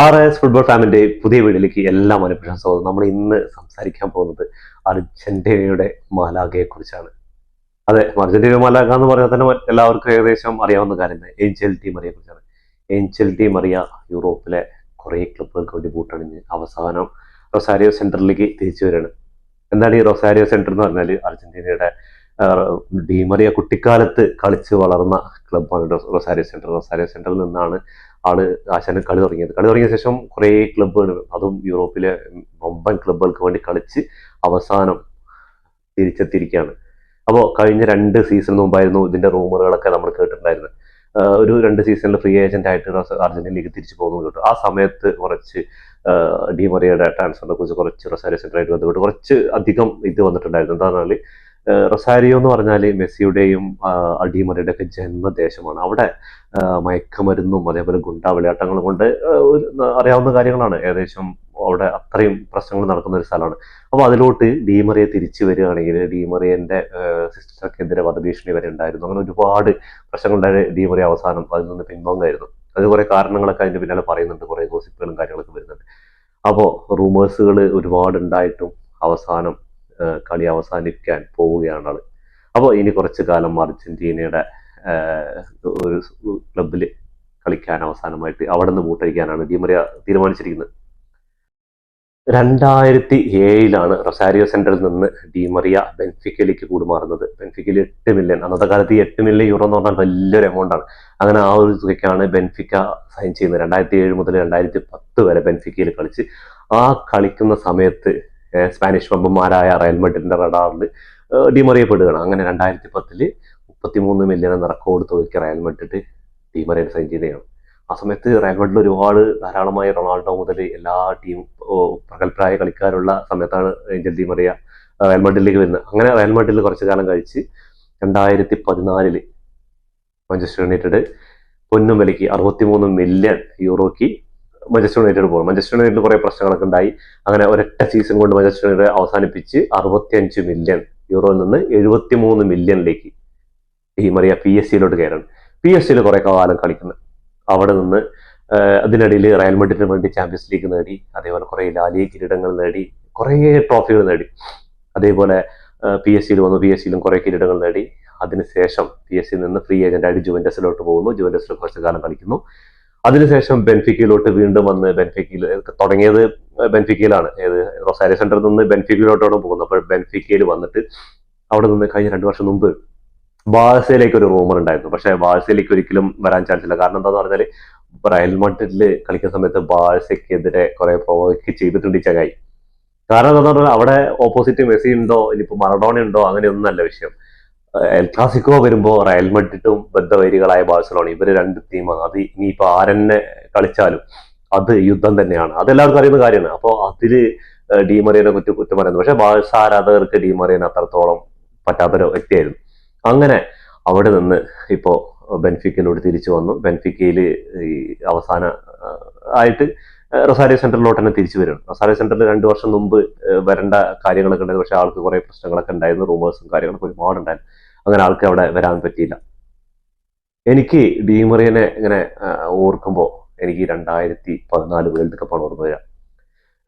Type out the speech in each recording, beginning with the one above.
RS football ഫാമിന്റെ പുതിയ വീഡിയോയിലേക്ക് എല്ലാ മനഃപൂർവ്വം സ്വാഗതം. നമ്മൾ ഇന്ന് സംസാരിക്കാൻ പോകുന്നത് അർജന്റീനയുടെ മാലാഗയെ കുറിച്ചാണ്. അതെ, അർജന്റീന മാലാഗ എന്ന് പറഞ്ഞാൽ തന്നെ എല്ലാവർക്കും ഏകദേശം അറിയാവുന്ന കാര്യം തന്നെ. ഏഞ്ചൽ ഡി മറിയെ കുറിച്ചാണ്. ഏഞ്ചൽ ഡി മറിയ യൂറോപ്പിലെ കുറേ ക്ലബ്ബുകൾക്ക് വേണ്ടി ബൂട്ടണിഞ്ഞ് അവസാനം റൊസാരിയോ സെന്ററിലേക്ക് തിരിച്ചു വരികയാണ്. എന്താണ് ഈ റൊസാരിയോ സെന്റർ എന്ന് പറഞ്ഞാൽ? അർജന്റീനയുടെ ഡി മറിയ കുട്ടിക്കാലത്ത് കളിച്ച് വളർന്ന ക്ലബ്ബാണ് റൊസാരിയോ സെന്റർ. റൊസാരിയോ സെന്ററിൽ നിന്നാണ് ആശാന് കളി തുടങ്ങിയത്. കളി തുടങ്ങിയ ശേഷം കുറേ ക്ലബ്ബുകൾ, അതും യൂറോപ്പിലെ വമ്പൻ ക്ലബ്ബുകൾക്ക് വേണ്ടി കളിച്ച് അവസാനം തിരിച്ചെത്തിയിരിക്കുകയാണ്. അപ്പോൾ കഴിഞ്ഞ 2 സീസൺ മുമ്പായിരുന്നു ഇതിന്റെ റൂമറുകളൊക്കെ നമ്മൾ കേട്ടിട്ടുണ്ടായിരുന്നത്. ഒരു 2 സീസണിൽ ഫ്രീ ഏജന്റ് ആയിട്ട് അർജന്റീനയിലേക്ക് തിരിച്ചു പോകുന്നത് കേട്ടു. ആ സമയത്ത് കുറച്ച് ഡി മറിയയുടെ ട്രാൻസ്ഫറിനെ കുറിച്ച് കുറച്ച് റൊസാരിയോ സെന്ററായിട്ട് ബന്ധപ്പെട്ട് കുറച്ച് അധികം ഇത് വന്നിട്ടുണ്ടായിരുന്നു. എന്താ പറഞ്ഞാൽ, റൊസാരിയോ എന്ന് പറഞ്ഞാൽ മെസ്സിയുടെയും ഡി മറിയുടെ ഒക്കെ ജന്മദേശമാണ്. അവിടെ മയക്കുമരുന്നും അതേപോലെ ഗുണ്ടാ വിളയാട്ടങ്ങളും കൊണ്ട് അറിയാവുന്ന കാര്യങ്ങളാണ്. ഏകദേശം അവിടെ അത്രയും പ്രശ്നങ്ങൾ നടക്കുന്ന ഒരു സ്ഥലമാണ്. അപ്പോൾ അതിലോട്ട് ഡി മറിയ തിരിച്ചു വരികയാണെങ്കിൽ ഡി മറിയന്റെ സിസ്റ്റർക്കെതിരെ വധഭീഷണി വരെ ഉണ്ടായിരുന്നു. അങ്ങനെ ഒരുപാട് പ്രശ്നങ്ങളുണ്ടായ ഡി മറിയ അവസാനം അതിൽ നിന്ന് പിൻവാങ്ങായിരുന്നു. അത് കുറെ കാരണങ്ങളൊക്കെ അതിന്റെ പിന്നാലെ പറയുന്നുണ്ട്, കുറെ ഗോസിപ്പുകളും കാര്യങ്ങളൊക്കെ വരുന്നുണ്ട്. അപ്പോൾ റൂമേഴ്സുകൾ ഒരുപാട് ഉണ്ടായിട്ടും അവസാനം കളി അവസാനിക്കാൻ പോവുകയാണ് ആള്. അപ്പോൾ ഇനി കുറച്ചു കാലം അർജന്റീനയുടെ ഒരു ക്ലബിൽ കളിക്കാൻ അവസാനമായിട്ട് അവിടെ നിന്ന് ബൂട്ടടിക്കാനാണ് ഡി മറിയ തീരുമാനിച്ചിരിക്കുന്നത്. 2007 റൊസാരിയോ സെന്ററിൽ നിന്ന് ഡി മറിയ ബെൻഫിക്കയിലേക്ക് കൂടുമാറുന്നത്. ബെൻഫിക്കയിൽ 8 മില്യൺ, അന്നത്തെ കാലത്ത് 8 മില്യൺ യൂറോ എന്ന് പറഞ്ഞാൽ വലിയൊരു എമൗണ്ട് ആണ്. അങ്ങനെ ആ ഒരു തുകയ്ക്കാണ് ബെൻഫിക്ക സൈൻ ചെയ്യുന്നത്. 2007 മുതൽ 2010 വരെ ബെൻഫിക്കയിൽ കളിച്ച് ആ കളിക്കുന്ന സമയത്ത് സ്പാനിഷ് വമ്പന്മാരായ റയൽ മാഡ്രിഡിന്റെ റഡാറിൽ ഡി മറിയ പെടുകയാണ്. അങ്ങനെ 2010 33 മില്യൺ എന്ന റെക്കോർഡ് തുകയ്ക്ക് റയൽ മാഡ്രിഡ് ഡി മറിയെ സൈൻ ചെയ്യുകയാണ്. ആ സമയത്ത് റയൽ മാഡ്രിഡിൽ ഒരുപാട് ധാരാളമായി റൊണാൾഡോ മുതൽ എല്ലാ ടീം പ്രഗത്ഭരായ കളിക്കാരുള്ള സമയത്താണ് ഏഞ്ചൽ ഡി മറിയ റയൽ മാഡ്രിഡിലേക്ക് വരുന്നത്. അങ്ങനെ റയൽ മാഡ്രിഡിൽ കുറച്ചു കാലം കഴിച്ച് 2014 മാഞ്ചസ്റ്റർ യുണൈറ്റഡ് പൊന്നും വിലയ്ക്ക് 63 മില്യൺ യൂറോയ്ക്ക് മാഞ്ചസ്റ്റർ യുണൈറ്റഡ് പോകും. മാഞ്ചസ്റ്റർ യുണൈറ്റഡിൽ കുറെ പ്രശ്നങ്ങളൊക്കെ ഉണ്ടായി. അങ്ങനെ ഒരൊറ്റ സീസൺ കൊണ്ട് മാഞ്ചസ്റ്റർ യുണൈറ്റഡ് അവസാനിപ്പിച്ച് 65 മില്യൺ യൂറോയിൽ നിന്ന് 73 മില്യണിലേക്ക് ഡി മറിയ PSG കയറാണ്. PSG കുറെ കാലം കളിക്കുന്നു. അവിടെ നിന്ന് അതിനിടയിൽ റയൽ മാഡ്രിഡിന് വേണ്ടി ചാമ്പ്യൻസ് ലീഗ് നേടി, അതേപോലെ കുറെ ലാലിഗ കിരീടങ്ങൾ നേടി, കുറെ ട്രോഫികൾ നേടി. അതേപോലെ PSG വന്നു, PSG കുറെ കിരീടങ്ങൾ നേടി. അതിനുശേഷം PSG നിന്ന് ഫ്രീ ഏജന്റ് ആയിട്ട് ജുവന്റസിലോട്ട് പോകുന്നു. ജുവന്റസിൽ കുറച്ചു കാലം കളിക്കുന്നു. അതിനുശേഷം ബെൻഫിക്കയിലോട്ട് വീണ്ടും വന്ന് ബെൻഫിക്കയിൽ തുടങ്ങിയത് ബെൻഫിക്കയിലാണ്. ഏത് റൊസാരിയോ സെന്ററിൽ നിന്ന് ബെൻഫിക്കയിലോട്ടാണ് പോകുന്നത്. അപ്പോൾ ബെൻഫിക്കയിൽ വന്നിട്ട് അവിടെ നിന്ന് കഴിഞ്ഞ 2 വർഷം മുമ്പ് ബാഴ്സയിലേക്ക് ഒരു റൂമർ ഉണ്ടായിരുന്നു. പക്ഷേ ബാഴ്സയിലേക്ക് ഒരിക്കലും വരാൻ ചാൻസ് ഇല്ല. കാരണം എന്താന്ന് പറഞ്ഞാൽ, റയൽ മാഡ്രിഡിൽ കളിക്കുന്ന സമയത്ത് ബാഴ്സയ്ക്കെതിരെ കുറെ പ്രൊവോക്ക് ചെയ്തിട്ടുണ്ട് ഈ ചങ്ങായി. കാരണം എന്താന്ന് പറഞ്ഞാൽ, അവിടെ ഓപ്പോസിറ്റ് മെസ്സി ഉണ്ടോ ഇനിയിപ്പോ മറഡോണ ഉണ്ടോ അങ്ങനെയൊന്നും അല്ല വിഷയം. എൽ ക്ലാസിക്കോ വരുമ്പോൾ റയൽ മാഡ്രിഡും ബദ്ധവൈരികളായ ബാഴ്സലോണ, ഇവര് 2 ടീമാണ്. അത് ഇനിയിപ്പോ ആരെന്നെ കളിച്ചാലും അത് യുദ്ധം തന്നെയാണ്. അതെല്ലാവർക്കും അറിയുന്ന കാര്യമാണ്. അപ്പോൾ അതില് ഡി മറിയനെ കുറ്റം പറയുന്നത്. പക്ഷെ ബാഴ്സ ആരാധകർക്ക് ഡി മറിയനെ അത്രത്തോളം പറ്റാത്തൊരു വ്യക്തിയായിരുന്നു. അങ്ങനെ അവിടെ നിന്ന് ഇപ്പോ ബെൻഫിക്കയിലോട്ട് തിരിച്ചു വന്നു. ബെൻഫിക്കയിൽ ഈ അവസാന ആയിട്ട് റൊസാരിയോ സെന്ററിലോട്ട് തന്നെ തിരിച്ചു വരും. റൊസാരിയോ സെന്ററിൽ 2 വർഷം മുമ്പ് വരേണ്ട കാര്യങ്ങളൊക്കെ ഉണ്ടായിരുന്നു. പക്ഷെ ആൾക്ക് കുറെ പ്രശ്നങ്ങളൊക്കെ ഉണ്ടായിരുന്നു, റൂമേഴ്സും കാര്യങ്ങളൊക്കെ ഒരുപാടുണ്ടായിരുന്നു. അങ്ങനെ ആൾക്ക് അവിടെ വരാൻ പറ്റിയില്ല. എനിക്ക് ഡി മറിയനെ ഇങ്ങനെ ഓർക്കുമ്പോൾ എനിക്ക് 2014 വേൾഡ് കപ്പാണ് ഓർമ്മ വരിക.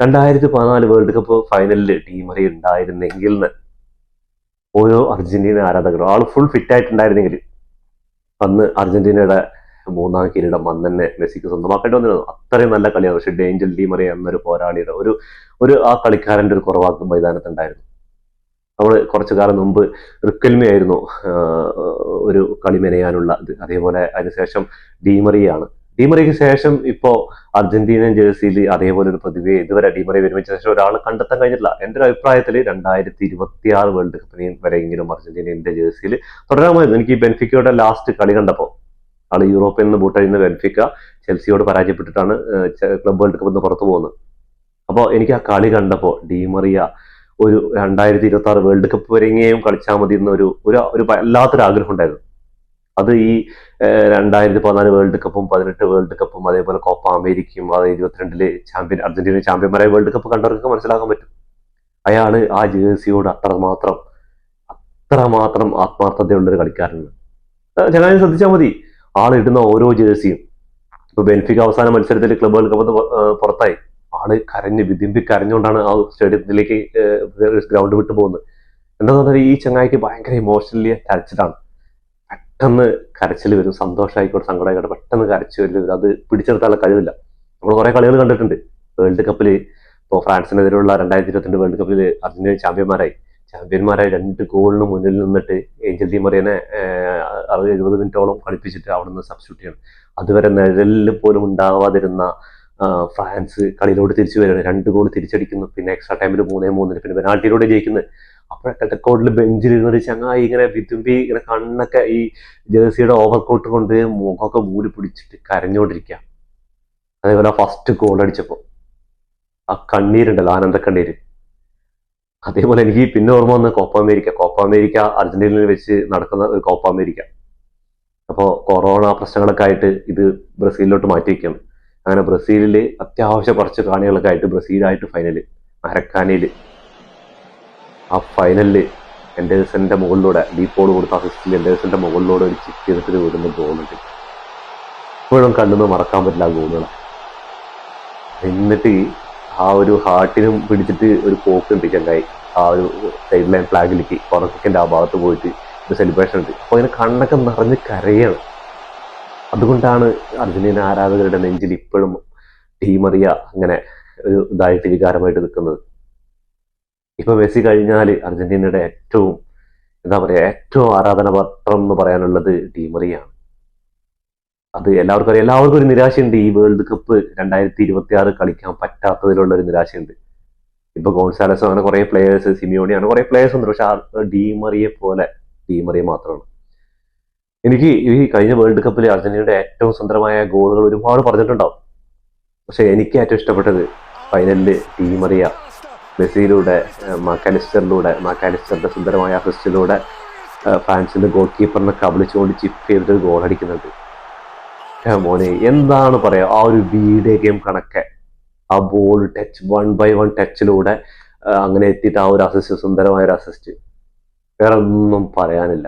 2014 വേൾഡ് കപ്പ് ഫൈനലിൽ ഡി മറിയ ഉണ്ടായിരുന്നെങ്കിൽ ഓരോ അർജന്റീന ആരാധകരും ആൾ ഫുൾ ഫിറ്റ് ആയിട്ടുണ്ടായിരുന്നെങ്കിൽ അന്ന് അർജന്റീനയുടെ 3ാം കിരീടം അന്ന് തന്നെ മെസ്സിക്ക് സ്വന്തമാക്കേണ്ടി വന്നിരുന്നു. അത്രയും നല്ല കളിയാണ്. പക്ഷെ ഏഞ്ചൽ ഡി മറിയ എന്നൊരു പോരാളിയുടെ ഒരു ആ കളിക്കാരന്റെ ഒരു കുറവാക്കും മൈതാനത്തുണ്ടായിരുന്നു. നമ്മൾ കുറച്ചു കാലം മുമ്പ് റിക്കൽമി ആയിരുന്നു ഒരു കളി മെനയാനുള്ള ഇത്. അതേപോലെ അതിനുശേഷം ഡി മറിയാണ്. ഡി മറിയയ്ക്ക് ശേഷം ഇപ്പോ അർജന്റീനൻ ജേഴ്സിയിൽ അതേപോലെ ഒരു പ്രതിഭയെ ഇതുവരെ ഡി മറിയ വിരമിച്ച ശേഷം ഒരാൾ കണ്ടെത്താൻ കഴിഞ്ഞിട്ടില്ല. എന്റെ ഒരു അഭിപ്രായത്തിൽ 2026 വേൾഡ് കപ്പിന് വരെയെങ്കിലും അർജന്റീനയുടെ ജേഴ്സിയിൽ തുടരാമായിരുന്നു. എനിക്ക് ബെൻഫിക്കയുടെ ലാസ്റ്റ് കളി കണ്ടപ്പോൾ, ആള് യൂറോപ്പിൽ നിന്ന് ബൂട്ടഴിയുന്ന ബെൻഫിക്ക ചെൽസിയോട് പരാജയപ്പെട്ടിട്ടാണ് ക്ലബ് വേൾഡ് കപ്പിൽ നിന്ന് പുറത്തു പോകുന്നത്. അപ്പോൾ എനിക്ക് ആ കളി കണ്ടപ്പോൾ ഡി മറിയ ഒരു 2026 വേൾഡ് കപ്പ് വരെയെങ്കിലും കളിച്ചാൽ മതി എന്ന ഒരു വല്ലാത്തൊരു ആഗ്രഹം ഉണ്ടായിരുന്നു. അത് ഈ 2014 വേൾഡ് കപ്പും 18 വേൾഡ് കപ്പും അതേപോലെ കോപ്പ അമേരിക്കയും 22 ചാമ്പ്യൻ അർജന്റീന ചാമ്പ്യന്മാരായ വേൾഡ് കപ്പ് കണ്ടവർക്ക് മനസ്സിലാക്കാൻ പറ്റും. അയാള് ആ ജേഴ്സിയോട് അത്രമാത്രം ആത്മാർത്ഥതയുള്ളൊരു കളിക്കാരനാണ്. ചങ്ങായി ശ്രദ്ധിച്ചാൽ മതി, ആളിടുന്ന ഓരോ ജേഴ്സിയും ഇപ്പൊ ബെൻഫിക്ക അവസാന മത്സരത്തിൽ ക്ലബ് വേൾഡ് കപ്പ് പുറത്തായി. ആള് കരഞ്ഞ് വിതിമ്പി കരഞ്ഞുകൊണ്ടാണ് ആ സ്റ്റേഡിയത്തിലേക്ക് ഗ്രൗണ്ട് വിട്ടു പോകുന്നത്. എന്താന്ന് പറഞ്ഞാൽ ഈ ചങ്ങായിക്ക് ഭയങ്കര ഇമോഷണലി അറ്റാച്ച്ഡ് ആണ്. പെട്ടെന്ന് കരച്ചിൽ വരും, സന്തോഷമായിക്കോട്ടെ സങ്കടമായിക്കോട്ടെ പെട്ടെന്ന് കരച്ചു വരും. അത് പിടിച്ചെടുത്താനുള്ള കഴിവില്ല. നമ്മൾ കുറെ കളികൾ കണ്ടിട്ടുണ്ട് വേൾഡ് കപ്പിൽ. ഇപ്പോൾ ഫ്രാൻസിനെതിരെയുള്ള 2022 വേൾഡ് കപ്പിൽ അർജന്റീന ചാമ്പ്യന്മാരായി 2 ഗോളിന് മുന്നിൽ നിന്നിട്ട് ഏഞ്ചൽ ഡി മറിയനെ 70 മിനിറ്റോളം കളിപ്പിച്ചിട്ട് അവിടെ നിന്ന് സബ്സ്റ്റിറ്റ്യൂട്ട് ചെയ്യണം. അതുവരെ നിഴലിൽ പോലും ഉണ്ടാവാതിരുന്ന ഫ്രാൻസ് കളിയിലോട് തിരിച്ചു വരികയാണ്. 2 ഗോൾ തിരിച്ചടിക്കുന്നു, പിന്നെ എക്സ്ട്രാ ടൈമിൽ 3-3, പിന്നെ പെനാൾട്ടിയിലൂടെ ജയിക്കുന്നത്. അപ്പോഴൊക്കെ റെക്കോർഡിൽ ബെഞ്ചിലിരുന്നൊരു ചങ്ങായി ഇങ്ങനെ വിതുമ്പി ഇങ്ങനെ കണ്ണൊക്കെ ഈ ജേഴ്സിയുടെ ഓവർകോട്ട് കൊണ്ട് മുഖമൊക്കെ മൂടി പിടിച്ചിട്ട് കരഞ്ഞുകൊണ്ടിരിക്കുക. അതേപോലെ ഫസ്റ്റ് ഗോൾ അടിച്ചപ്പോൾ ആ കണ്ണീരുണ്ടല്ലോ, ആനന്ദ കണ്ണീര്. അതേപോലെ എനിക്ക് പിന്നെ ഓർമ്മ വന്ന് കോപ്പ അമേരിക്ക അർജന്റീനയിൽ വെച്ച് നടക്കുന്ന ഒരു കോപ്പ അമേരിക്ക. അപ്പോൾ കൊറോണ പ്രശ്നങ്ങളൊക്കെ ആയിട്ട് ഇത് ബ്രസീലിലോട്ട് മാറ്റി വയ്ക്കുകയാണ്. അങ്ങനെ ബ്രസീലിൽ അത്യാവശ്യം കുറച്ച് കാണികളൊക്കെ ആയിട്ട് ബ്രസീലായിട്ട് ഫൈനല് മരക്കാനയിൽ. ആ ഫൈനലിൽ എൻഡേഴ്സന്റെ മുകളിലൂടെ ഡീപ്പോട് കൊടുത്ത അസിസ്റ്റിൽ എൻഡേഴ്സന്റെ മുകളിലൂടെ ഒരു ചിപ്പ് ചെയ്തിട്ട് വരുന്ന ഗോളുണ്ട്. ഇപ്പോഴും കണ്ണൊന്നും മറക്കാൻ പറ്റില്ല ആ ഗോളുകളെ. എന്നിട്ട് ആ ഒരു ഹാർട്ടിനും പിടിച്ചിട്ട് ഒരു പോക്കുണ്ട് ചങ്ങായി. ആ ഒരു സൈഡ് ലൈൻ ഫ്ലാഗിലേക്ക് പുറത്തേക്കിന്റെ ആ ഭാഗത്ത് പോയിട്ട് ഒരു സെലിബ്രേഷൻ ഉണ്ട്. അപ്പോൾ ഇങ്ങനെ കണ്ണൊക്കെ നിറഞ്ഞ് കരയാണ്. അതുകൊണ്ടാണ് അർജന്റീന ആരാധകരുടെ നെഞ്ചിൽ ഇപ്പോഴും ഡി മറിയ അങ്ങനെ ഒരു ഇതായിട്ട് വികാരമായിട്ട് നിൽക്കുന്നത്. ഇപ്പൊ മെസ്സി കഴിഞ്ഞാൽ അർജന്റീനയുടെ ഏറ്റവും ആരാധന പത്രം എന്ന് പറയാനുള്ളത് ഡി മറിയാണ്. അത് എല്ലാവർക്കും ഒരു നിരാശയുണ്ട്. ഈ വേൾഡ് കപ്പ് 2026 കളിക്കാൻ പറ്റാത്തതിലുള്ള ഒരു നിരാശയുണ്ട്. ഇപ്പൊ ഗോൺസാലസ് അങ്ങനെ കുറെ പ്ലേയേഴ്സ്, സിമിയോണി അങ്ങനെ കുറെ പ്ലേയേഴ്സ് ഉണ്ട്. പക്ഷെ ഡി മറിയ മാത്രമാണ്. എനിക്ക് ഈ കഴിഞ്ഞ വേൾഡ് കപ്പിൽ അർജന്റീനയുടെ ഏറ്റവും സുന്ദരമായ ഗോളുകൾ ഒരുപാട് പറഞ്ഞിട്ടുണ്ടാവും. പക്ഷെ എനിക്ക് ഏറ്റവും ഇഷ്ടപ്പെട്ടത് ഫൈനലില് ഡി മറിയ മെസ്സിയിലൂടെ മാക്കാലിസ്റ്ററിന്റെ സുന്ദരമായ അസിസ്റ്റിലൂടെ ഫ്രാൻസിന്റെ ഗോൾ കീപ്പറിനെ കബളിച്ചുകൊണ്ട് ചിപ്പ് ചെയ്തിട്ട് ഗോൾ അടിക്കുന്നുണ്ട്. മോനെ എന്താണ് പറയാ, ആ ഒരു വീഡിയോ ഗെയിം കണക്കെ ആ ബോൾ ടച്ച് 1 by 1 ടച്ചിലൂടെ അങ്ങനെ എത്തിയിട്ട് ആ ഒരു അസിസ്റ്റ്, സുന്ദരമായ ഒരു അസിസ്റ്റ്, വേറെ ഒന്നും പറയാനില്ല.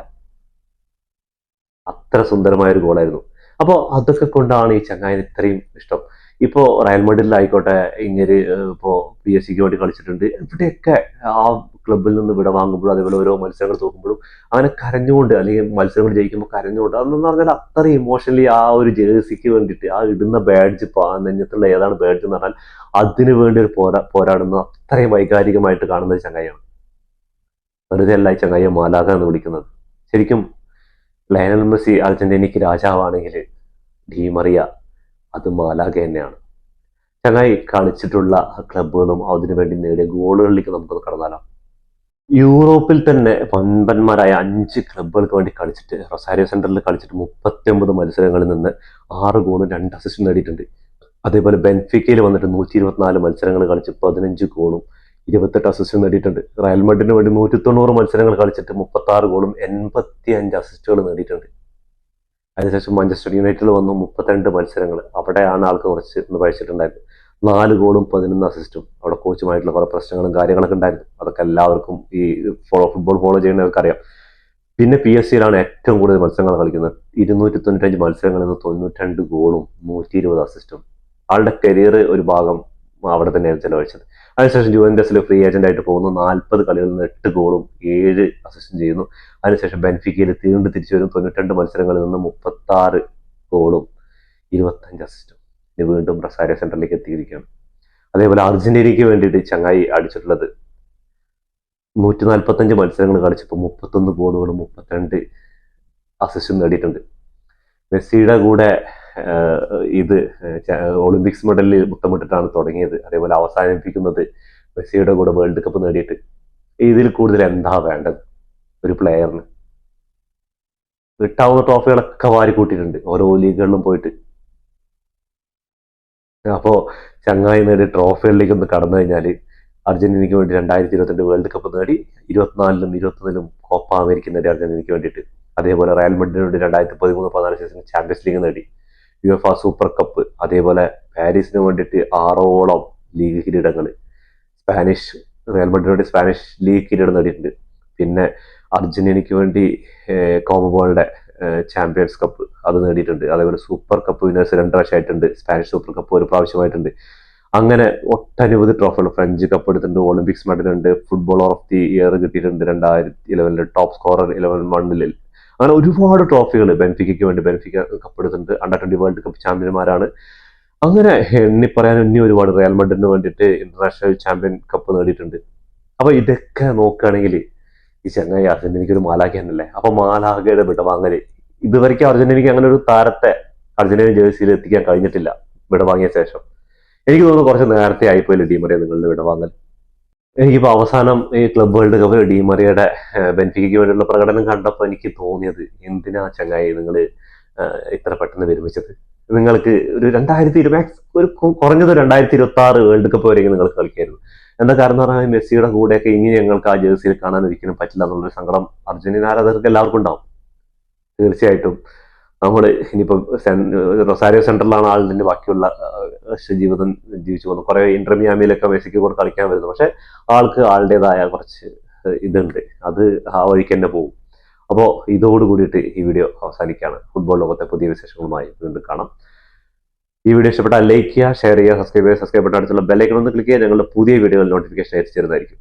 അത്ര സുന്ദരമായ ഒരു ഗോളായിരുന്നു. അപ്പോൾ അതൊക്കെ കൊണ്ടാണ് ഈ ചങ്ങായിന് ഇത്രയും ഇഷ്ടം. ഇപ്പോ റയൽ മാഡ്രിഡിലായിക്കോട്ടെ, ഇങ്ങനെ ഇപ്പോ PSG വേണ്ടി കളിച്ചിട്ടുണ്ട്. ഇവിടെയൊക്കെ ആ ക്ലബിൽ നിന്ന് വിട വാങ്ങുമ്പോഴും അതേപോലെ ഓരോ മത്സരങ്ങൾ തോക്കുമ്പോഴും അങ്ങനെ കരഞ്ഞുകൊണ്ട്, അല്ലെങ്കിൽ മത്സരങ്ങൾ ജയിക്കുമ്പോൾ കരഞ്ഞുകൊണ്ട്, അതെന്ന് പറഞ്ഞാൽ അത്ര ഇമോഷണലി ആ ഒരു ജേഴ്സിക്ക് വേണ്ടിയിട്ട് ആ ഇടുന്ന ബാഡ്ജ്, നെഞ്ഞത്തുള്ള ഏതാണ് ബാഡ്ജ് എന്ന് പറഞ്ഞാൽ അതിനു വേണ്ടി ഒരു പോരാടുന്ന അത്രയും വൈകാരികമായിട്ട് കാണുന്ന ഒരു ചങ്ങായിയാണ്. വെറുതെ അല്ല ഈ ചങ്ങായിയെ മാലാഖ എന്ന് വിളിക്കുന്നത്. ശരിക്കും ലയണൽ മെസ്സി അർജന്റീനയ്ക്ക് രാജാവാണെങ്കിൽ ഡി മറിയ അത് മാലാഖ തന്നെയാണ്. ചങ്ങായി കളിച്ചിട്ടുള്ള ക്ലബുകളും അതിനുവേണ്ടി നേടിയ ഗോളുകളിലേക്ക് നമുക്കൊന്ന് കടന്നാലോ. യൂറോപ്പിൽ തന്നെ വൻപന്മാരായ 5 ക്ലബുകൾക്ക് വേണ്ടി കളിച്ചിട്ട് റൊസാരിയോ സെന്ററിൽ കളിച്ചിട്ട് 39 മത്സരങ്ങളിൽ നിന്ന് 6 ഗോളും 2 അസിസ്റ്റും നേടിയിട്ടുണ്ട്. അതേപോലെ ബെൻഫിക്കയിൽ വന്നിട്ട് 124 മത്സരങ്ങൾ കളിച്ച് 15 ഗോളും 28 അസിസ്റ്റും നേടിയിട്ടുണ്ട്. റയൽ മാഡ്രിഡിന് വേണ്ടി 190 മത്സരങ്ങൾ കളിച്ചിട്ട് 36 ഗോളും 85 അസിസ്റ്റുകൾ നേടിയിട്ടുണ്ട്. അതിനുശേഷം മാഞ്ചസ്റ്റർ യുണൈറ്റഡിൽ വന്നു 32 മത്സരങ്ങൾ. അവിടെയാണ് ആൾക്ക് കുറച്ച് ഒന്ന് പഴിച്ചിട്ടുണ്ടായിരുന്നു. 4 ഗോളും 11 അസിസ്റ്റും. അവിടെ കോച്ചുമായിട്ടുള്ള കുറെ പ്രശ്നങ്ങളും കാര്യങ്ങളൊക്കെ ഉണ്ടായിരുന്നു. അതൊക്കെ എല്ലാവർക്കും ഈ ഫുട്ബോൾ ഫോളോ ചെയ്യുന്നവർക്ക് അറിയാം. പിന്നെ PSG ഏറ്റവും കൂടുതൽ മത്സരങ്ങൾ കളിക്കുന്നത്. 295 മത്സരങ്ങളിൽ നിന്ന് 92 ഗോളും 120 അസിസ്റ്റും. ആളുടെ കരിയർ ഒരു ഭാഗം അവിടെ തന്നെയാണ് ചെലവഴിച്ചത്. അതിനുശേഷം ജുവന്റസിൽ ഫ്രീ ഏജന്റ് ആയിട്ട് പോകുന്നു. 40 കളികളിൽ നിന്ന് 8 ഗോളും 7 അസിസ്റ്റും ചെയ്യുന്നു. അതിനുശേഷം ബെൻഫിക്കയിൽ തിരിച്ചു വരും. 92 മത്സരങ്ങളിൽ നിന്ന് 36 ഗോളും 25 അസിസ്റ്റും. ഇനി വീണ്ടും റൊസാരിയോ സെന്ററിലേക്ക് എത്തിയിരിക്കുകയാണ്. അതേപോലെ അർജന്റീനയ്ക്ക് വേണ്ടിയിട്ട് ചങ്ങായി അടിച്ചിട്ടുള്ളത് 145 മത്സരങ്ങൾ കളിച്ചപ്പോൾ 31 ഗോളുകളും 32 അസിസ്റ്റും നേടിയിട്ടുണ്ട്. മെസ്സിയുടെ കൂടെ ഇത് ഒളിമ്പിക്സ് മെഡലിൽ മുത്തമിട്ടിട്ടാണ് തുടങ്ങിയത്. അതേപോലെ അവസാനിപ്പിക്കുന്നത് മെസ്സിയുടെ കൂടെ വേൾഡ് കപ്പ് നേടിയിട്ട്. ഇതിൽ കൂടുതൽ എന്താ വേണ്ടത് ഒരു പ്ലെയറിന്? കിട്ടാവുന്ന ട്രോഫികളൊക്കെ വാരി കൂട്ടിയിട്ടുണ്ട് ഓരോ ലീഗുകളിലും പോയിട്ട്. അപ്പോ ചങ്ങായി നേടിയ ട്രോഫികളിലേക്ക് ഒന്ന് കടന്നു കഴിഞ്ഞാൽ അർജന്റീനയ്ക്ക് വേണ്ടി 2022 വേൾഡ് കപ്പ് നേടി. 24ലും 21ലും കോപ്പ അമേരിക്ക നേടി അർജന്റീനയ്ക്ക് വേണ്ടിയിട്ട്. അതേപോലെ റയൽ മാഡ്രിഡിന് വേണ്ടി 2013-14 സീസൺ ചാമ്പ്യൻസ് ലീഗ് നേടി. യുഎഫ സൂപ്പർ കപ്പ്. അതേപോലെ പാരീസിന് വേണ്ടിയിട്ട് 6ഓളം ലീഗ് കിരീടങ്ങൾ. റയൽ മാഡ്രിഡിന് വേണ്ടി സ്പാനിഷ് ലീഗ് കിരീടം നേടിയിട്ടുണ്ട്. പിന്നെ അർജന്റീനയ്ക്ക് വേണ്ടി കോമബോളിന്റെ ചാമ്പ്യൻസ് കപ്പ് അത് നേടിയിട്ടുണ്ട്. അതേപോലെ സൂപ്പർ കപ്പ് വിന്നേഴ്സ് 2 പ്രാവശ്യമായിട്ടുണ്ട്. സ്പാനിഷ് സൂപ്പർ കപ്പ് 1 പ്രാവശ്യമായിട്ടുണ്ട്. അങ്ങനെ ഒട്ടനവധി ട്രോഫികൾ. ഫ്രഞ്ച് കപ്പ് എടുത്തിട്ടുണ്ട്, ഒളിമ്പിക്സ് മെഡൽ ഉണ്ട്, ഫുട്ബോളർ ഓഫ് ദി ഇയർ കിട്ടിയിട്ടുണ്ട് 2011 ടോപ്പ് സ്കോറർ 11 അങ്ങനെ ഒരുപാട് ട്രോഫികൾ ബെൻഫിക്കയ്ക്ക് വേണ്ടി ബെൻഫിക്ക കപ്പ് എടുത്തിട്ടുണ്ട്. അണ്ടർ-20 വേൾഡ് കപ്പ് ചാമ്പ്യന്മാരാണ്. അങ്ങനെ എണ്ണി പറയാൻ ഇനി ഒരുപാട്. റയൽ മഡ്രിഡിന് വേണ്ടിയിട്ട് ഇന്റർനാഷണൽ ചാമ്പ്യൻ കപ്പ് നേടിയിട്ടുണ്ട്. അപ്പൊ ഇതൊക്കെ നോക്കുകയാണെങ്കിൽ ഈ ചങ്ങായി അർജന്റീനയ്ക്ക് ഒരു മാലാഖ തന്നെയല്ലേ. അപ്പൊ മാലാഖയുടെ വിടവാങ്ങല് ഇതുവരെയ്ക്കും അർജന്റീനയ്ക്ക് അങ്ങനെ ഒരു താരത്തെ അർജന്റീന ജേഴ്സിയിൽ എത്തിക്കാൻ കഴിഞ്ഞിട്ടില്ല വിടവാങ്ങിയ ശേഷം. എനിക്ക് തോന്നുന്നു കുറച്ച് നേരത്തെ ആയിപ്പോയില്ല ഡിമറിയ നിങ്ങളുടെ വിടവാങ്ങൽ. എനിക്കിപ്പോ അവസാനം ഈ ക്ലബ് വേൾഡ് കപ്പ് ഡിമറിയയുടെ ബെൻഫിക്കയ്ക്ക് വേണ്ടിയുള്ള പ്രകടനം കണ്ടപ്പോൾ എനിക്ക് തോന്നിയത്, എന്തിനാ ചങ്ങായി നിങ്ങൾ ഇത്ര പെട്ടെന്ന് വിരമിച്ചത്? നിങ്ങൾക്ക് ഒരു 2020 ഒരു കുറഞ്ഞത് 2026 വേൾഡ് കപ്പ് വരെയെങ്കിലും നിങ്ങൾ കളിക്കായിരുന്നു. എന്താ കാരണം എന്ന് പറഞ്ഞാൽ മെസ്സിയുടെ കൂടെയൊക്കെ ഇനി ഞങ്ങൾക്ക് ആ ജേഴ്സിയിൽ കാണാൻ ഒരിക്കലും പറ്റില്ല എന്നുള്ളൊരു സങ്കടം അർജന്റീന ആരാധകർക്ക് എല്ലാവർക്കും ഉണ്ടാവും. തീർച്ചയായിട്ടും നമ്മൾ ഇനിയിപ്പം റൊസാരിയോ സെന്ററിലാണ് ആളിന്റെ ബാക്കിയുള്ള ജീവിതം ജീവിച്ചു പോകുന്നത്. കുറെ ഇന്റർ മിയാമിയിലൊക്കെ മെസ്സിക്ക് കൂടെ കളിക്കാൻ വരുന്നു. പക്ഷെ ആൾക്ക് ആളുടേതായ കുറച്ച് ഇതുണ്ട്, അത് ആ വഴിക്ക് തന്നെ പോകും. അപ്പോൾ ഇതോട് കൂടിയിട്ട് ഈ വീഡിയോ അവസാനിക്കുകയാണ്. ഫുട്ബോൾ ലോകത്തെ പുതിയ വിശേഷങ്ങളുമായി വീണ്ടും കാണാം. ഈ വീഡിയോ ഇഷ്ടപ്പെട്ടാൽ ലൈക്ക് ചെയ്യുക, ഷെയർ ചെയ്യുക, സബ്സ്ക്രൈബ് ബട്ടൺ അടുത്തുള്ള ബെല്ലൈക്കൺ ഒന്ന് ക്ലിക്ക് ചെയ്യുക. ഞങ്ങളുടെ പുതിയ വീഡിയോകൾ നോട്ടിഫിക്കേഷൻ അയച്ചു തരുന്നതായിരിക്കും.